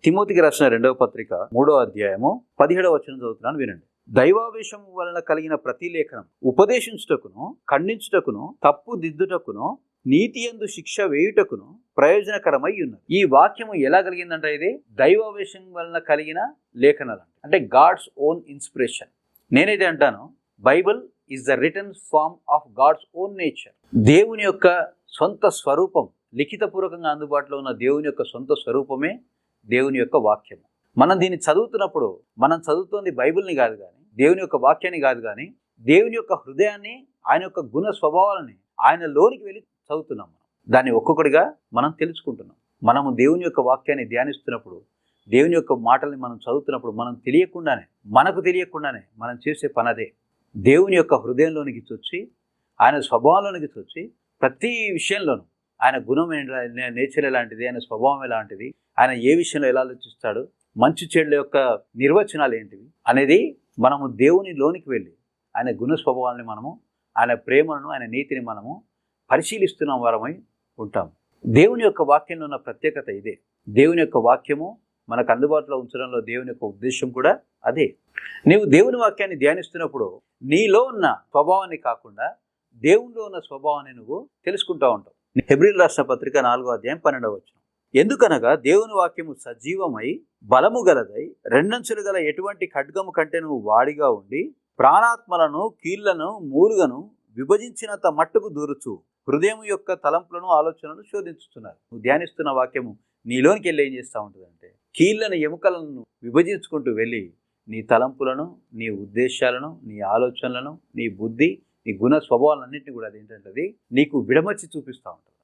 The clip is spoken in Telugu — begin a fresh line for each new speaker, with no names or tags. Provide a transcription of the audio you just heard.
తిమోతికి రాసిన 2వ పత్రిక 3వ అధ్యాయము 17వ వచనం చదువుతున్నాను, వినండి. దైవావేశం వలన కలిగిన ప్రతి లేఖనం ఉపదేశించుటకును, ఖండించుటకును, తప్పు దిద్దుటకును, నీతి యందు శిక్ష వేయుటకును ప్రయోజనకరమై ఉన్నది. ఈ వాక్యము ఎలా కలిగిందంటే ఇది దైవావేశం వలన కలిగిన లేఖనాలు, అంటే గాడ్స్ ఓన్ ఇన్స్పిరేషన్. నేనైతే అంటాను, Bible is the written form of God's own nature. దేవుని యొక్క సొంత స్వరూపం, లిఖితపూర్వకంగా అందుబాటులో ఉన్న దేవుని యొక్క సొంత స్వరూపమే దేవుని యొక్క వాక్యము. మనం దీన్ని చదువుతున్నప్పుడు మనం చదువుతోంది బైబిల్ని కాదు కానీ, దేవుని యొక్క వాక్యాన్ని కాదు కానీ, దేవుని యొక్క హృదయాన్ని, ఆయన యొక్క గుణ స్వభావాలని ఆయన లోనికి వెళ్ళి చదువుతున్నాం. దాన్ని ఒక్కొక్కటిగా మనం తెలుసుకుంటున్నాం. మనము దేవుని యొక్క వాక్యాన్ని ధ్యానిస్తున్నప్పుడు, దేవుని యొక్క మాటల్ని మనం చదువుతున్నప్పుడు మనకు తెలియకుండానే మనం చేసే పని అదే. దేవుని యొక్క హృదయంలోనికి చొచ్చి, ఆయన స్వభావంలోనికి చొచ్చి, ప్రతి విషయంలోనూ ఆయన గుణం నేచర్ ఎలాంటిది, ఆయన స్వభావం ఎలాంటిది, ఆయన ఏ విషయంలో ఎలా ఆలోచిస్తాడు, మంచి చెడుల యొక్క నిర్వచనాలు ఏంటివి అనేది మనము దేవుని లోనికి వెళ్ళి ఆయన గుణ స్వభావాన్ని మనము, ఆయన ప్రేమను, ఆయన నీతిని మనము పరిశీలిస్తున్న వారమై ఉంటాము. దేవుని యొక్క వాక్యంలో ఉన్న ప్రత్యేకత ఇదే. దేవుని యొక్క వాక్యము మనకు అందుబాటులో ఉంచడంలో దేవుని యొక్క ఉద్దేశం కూడా అదే. నీవు దేవుని వాక్యాన్ని ధ్యానిస్తున్నప్పుడు నీలో ఉన్న స్వభావాన్ని కాకుండా దేవునిలో ఉన్న స్వభావాన్ని నువ్వు తెలుసుకుంటూ ఉంటావు. హెబ్రీయులకు రాసిన పత్రిక 4వ అధ్యాయం 12వ వచనం. ఎందుకనగా దేవుని వాక్యము సజీవమై బలము గలదై రెండంచులు గల ఎటువంటి ఖడ్గము కంటే నువ్వు వాడిగా ఉండి ప్రాణాత్మలను, కీళ్లను, మూలుగను విభజించినంత మట్టుకు దూరుచు హృదయం యొక్క తలంపులను, ఆలోచనలను శోధించుతున్నారు. నువ్వు ధ్యానిస్తున్న వాక్యము నీలోనికి వెళ్ళి ఏం చేస్తూ ఉంటుందంటే, కీళ్లను, ఎముకలను విభజించుకుంటూ వెళ్ళి నీ తలంపులను, నీ ఉద్దేశాలను, నీ ఆలోచనలను, నీ బుద్ధి, నీ గుణ స్వభావాలన్నింటినీ కూడా అదేంటంటే నీకు విడమర్చి చూపిస్తూ ఉంటుంది.